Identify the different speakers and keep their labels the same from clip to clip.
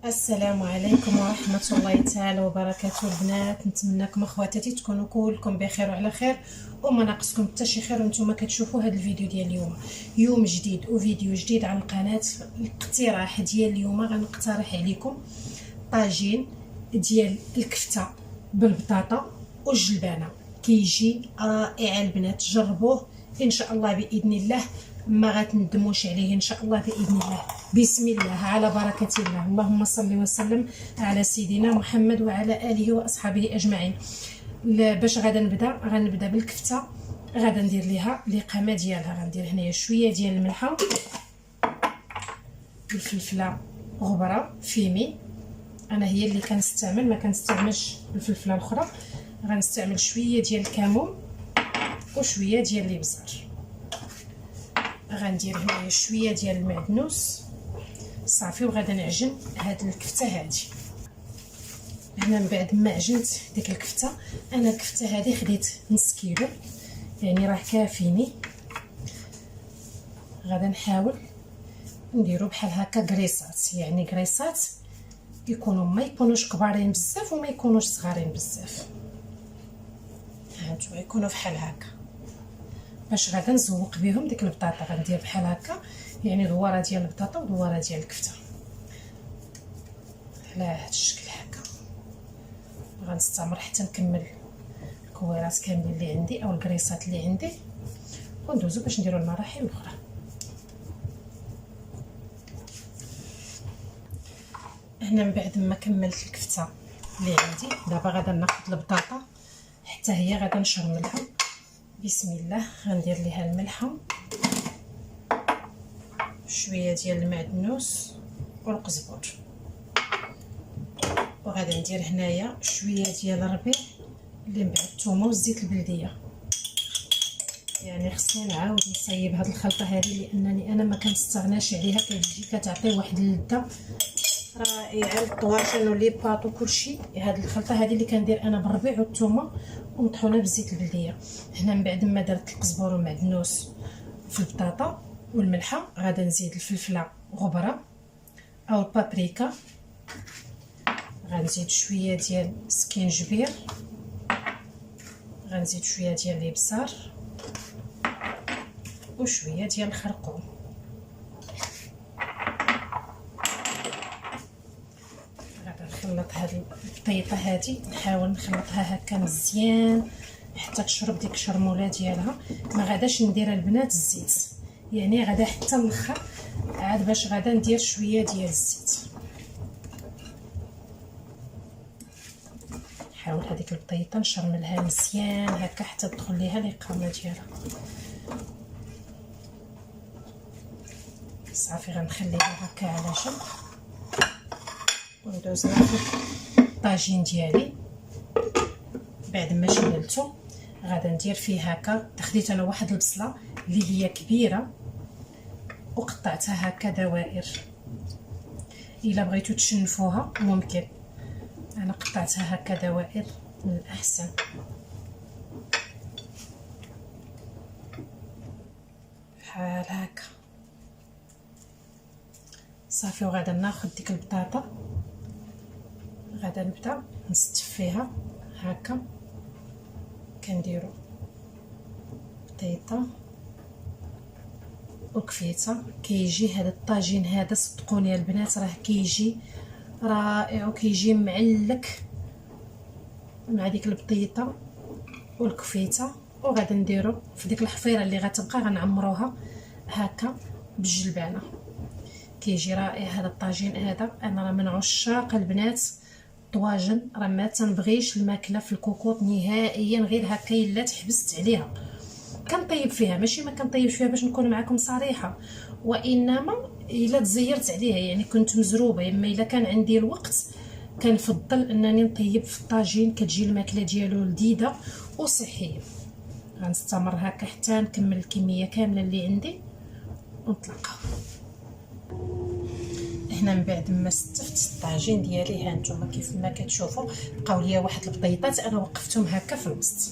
Speaker 1: السلام عليكم ورحمة الله تعالى وبركاته البنات. نتمنىكم اخواتاتي تكونوا كلكم بخير وعلى خير وما ناقصكم حتى شي خير وانتم كتشوفوا هذا الفيديو ديال اليوم. يوم جديد وفيديو جديد على القناة. الاقتراح ديال اليوم غنقترح عليكم طاجين ديال الكفتة بالبطاطا والجلبانة. كيجي رائع البنات، جربوه ان شاء الله باذن الله ما غتندموش عليه ان شاء الله باذن الله. بسم الله على بركه الله. اللهم صل وسلم على سيدنا محمد وعلى اله واصحابه اجمعين. باش غنبدا بالكفته. غادا ندير ليها القامه ديالها. غندير هنايا شويه ديال الملحه، الفلفله غبره فيمي، انا هي اللي كنستعمل، ما كنستعملش الفلفله الاخرى. غنستعمل شويه ديال الكمون وشويه ديال الابزار. غندير هنايا شويه ديال المعدنوس صافي، وغادا نعجن هاد الكفته هادي. هنا من بعد ما عجنت ديك الكفته، انا الكفته هادي خديت نص كيلو، يعني راه كافيني. غادا نحاول نديرو بحال هكا كريسات، يعني كريسات يكونوا ما يكونوش كبارين بزاف وما يكونوش صغارين بزاف، هانتوما يكونوا بحال هكا باش غادا نزوق بهم ديك البطاطا. غندير بحال هكا، يعني دواره ديال البطاطا ودواره ديال الكفته على هذا الشكل هكا. غنستمر حتى نكمل الكويرات كاملين اللي عندي او الكريسات اللي عندي، وندوزو باش نديرو المراحل الاخرى. هنا من بعد ما كملت الكفته اللي عندي، دابا غادا ناخذ البطاطا حتى هي غادا نشرملها. بسم الله. غندير ليها الملحه، شويه ديال المعدنوس والقزبر، وغادا ندير هنايا شويه ديال الربيع اللي من بعد الثومه والزيت البلديه. يعني خصني نعاود نصايب هاد الخلطه هذه لانني انا ما كنستغناش عليها، كتجي كتعطي واحد اللذه رائعه للطواجن ولي باط وكلشي. هاد الخلطه هذه اللي كندير انا بالربيع والثومه ومطحونه بالزيت البلديه. هنا من بعد ما درت القزبر والمعدنوس في البطاطا والملحه، غادا نزيد الفلفله غبره او البابريكا، غنزيد شويه ديال السكينجبير، غنزيد شويه ديال الابزار وشويه ديال الخرقوم. غادا نخلط هاد البطيطه هادي، نحاول نخلطها هكا مزيان حتى تشرب ديك الشرموله ديالها. ما غاداش ندير البنات الزيت، يعني غادا حتى الاخر عاد باش غادا ندير شويه ديال الزيت. نحاول هذيك البطيطه نشرملها مزيان هكا حتى تدخل ليها القامه ديالها. صافي غنخليها هكا على جنب وندوز ناخذ الطاجين ديالي. بعد ما شللتو غادا ندير فيه هكا. خديت انا واحد البصله اللي هي كبيره وقطعتها هكا دوائر، الا بغيتو تشنفوها ممكن، انا قطعتها هكا دوائر من الاحسن. بحال هكا صافي. وغادا ناخذ ديك البطاطا، غادا نبدا نستف فيها هكا. كنديرو بطيطه وكفيته. كيجي هذا الطاجين هذا صدقوني البنات راه كيجي رائع وكيجي معلك مع ديك البطيطه والكفيته. وغادا نديرو في ديك الحفيره اللي غتبقى غنعمروها هكا بالجلبانه. كيجي رائع هذا الطاجين هذا. انا راه من عشاق البنات الطواجن، راه ما تنبغيش الماكله في الكوكوط نهائيا، غير هكا الا تحبست عليها كنطيب فيها. ماشي ما كنطيبش فيها باش نكون معكم صريحه، وانما الا تزيرت عليها يعني كنت مزروبه. اما الا كان عندي الوقت كنفضل انني نطيب في الطاجين، كتجي الماكله ديالو لذيذه وصحيه. غنستمر هكا حتى نكمل الكميه كامله اللي عندي ونطلقها. هنا من بعد ما استفت الطاجين ديالي، ها نتوما كيف ما كتشوفوا بقاو ليا واحد البطيطات انا وقفتهم هكا في الوسط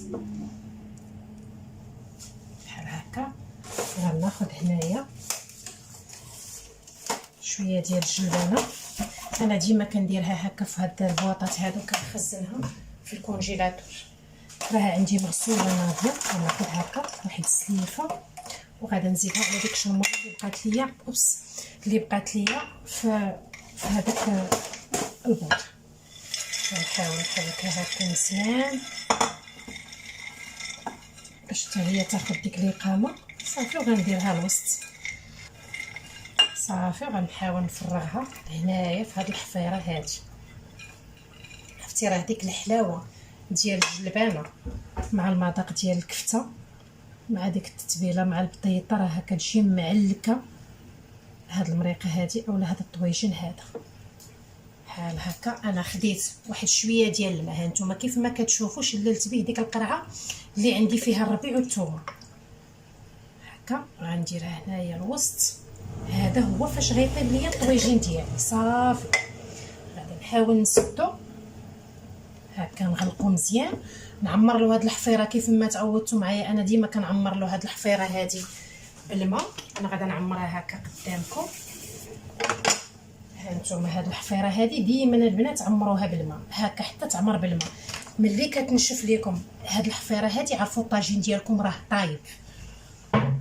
Speaker 1: بحال هكا. غناخذ هنايا شويه ديال الجلبانه انا ديما كنديرها هكا في هاد البواطات هادو، كنخزنها في الكونجيلاتور. راها عندي مغسوله ناضيه، غناخذ هكا واحد السليفه وغادا نزيدها على ديك الشموره اللي بقات ليا اللي بقات ليا في هذاك البوط. نحاول نحركها هكا مزيان باش حتى هي تاخذ ديك الإقامه. صافي وغنديرها الوسط صافي، وغنحاول نفرغها هنايا في هاد الحفيره هادي. عرفتي راه ديك الحلاوه ديال الجلبانه مع المذاق ديال الكفته مع ديك التتبيله مع البطيطه راه كتجي معلكه. هاد المريقه هادي اولا هاد الطويجين هذا بحال هكا. انا خديت واحد شويه ديال الماء، هانتوما كيف ما كتشوفوا شللت به ديك القرعه اللي عندي فيها الربيع والثومه هكا. غنديرها هنايا الوسط. هذا هو فاش غيطيب ليا الطويجين ديالي. صافي غادي نحاول نسدو هكا، نغلقو مزيان، نعمر له هاد الحفيره كيف ما تعودتوا معايا. انا ديما كنعمر له هاد الحفيره هادي بالماء. انا غادا نعمرها هكا قدامكم. هانتوما هاد الحفيره هادي ديما البنات عمروها بالماء هكا حتى تعمر بالماء. ملي كتنشف ليكم هاد الحفيره هادي عرفوا الطاجين ديالكم راه طايب.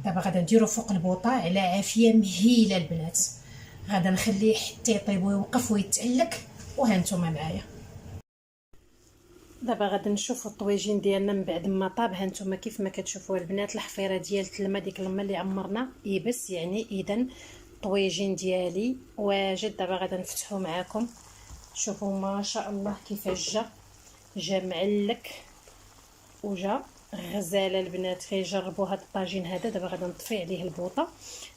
Speaker 1: دابا غادا نديرو فوق البوطه على عافيه مهيله البنات. غادا نخليه حتى يطيب ويوقف ويتعلك. وهانتوما معايا دابا غادي نشوفوا الطويجين ديالنا من بعد ما طاب. هانتوما كيف ما كتشوفوا البنات الحفيره ديال الماء، ديك الماء اللي عمرنا يبس يعني. اذا الطويجين ديالي واجد. دابا غادي نفتحو معاكم. شوفوا ما شاء الله كيفاش جا معلك وجا غزاله البنات. غيجربوا هذا الطاجين هذا. دابا غادي نطفي عليه البوطه.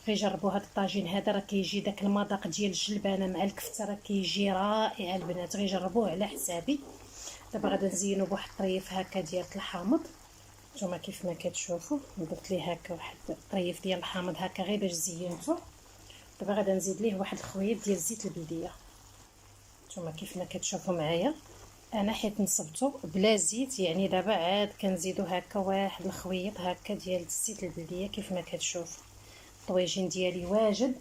Speaker 1: غيجربوا هذا الطاجين هذا، راه كيجي داك المذاق ديال الجلبانه مع الكفته، راه كيجي رائع البنات. غيجربوه على حسابي. دابا غادي نزينو بواحد الطريف هكا ديال الحامض. نتوما كيف ما كتشوفوا درت ليه هكا واحد الطريف ديال الحامض هكا غير باش زينته. دابا غادي نزيد ليه واحد الخويط ديال زيت البلديه. نتوما كيف ما كتشوفوا معايا انا حيت نصبته بلا زيت يعني. دابا عاد كنزيدو هكا واحد الخويط هكا ديال الزيت البلديه. كيف ما كتشوفوا الطويجين ديالي واجد.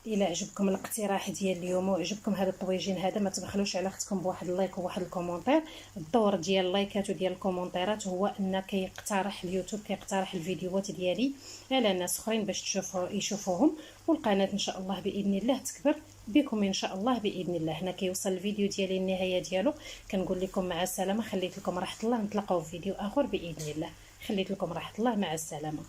Speaker 1: الى عجبكم الاقتراح ديال اليوم وعجبكم هذا الطويجين هذا، ما تبخلوش على اختكم بواحد اللايك وواحد الكومونتير. الدور ديال اللايكات وديال الكومونتيرات هو ان كيقترح اليوتيوب كيقترح الفيديوهات ديالي على ناس اخرين باش يشوفوهم. والقناه ان شاء الله باذن الله تكبر بكم ان شاء الله باذن الله. هنا كيوصل الفيديو ديالي النهايه ديالو. كنقول لكم مع السلامه. خليت لكم راحه الله. نتلاقاو في فيديو اخر باذن الله. خليت لكم راحه الله. مع السلامه.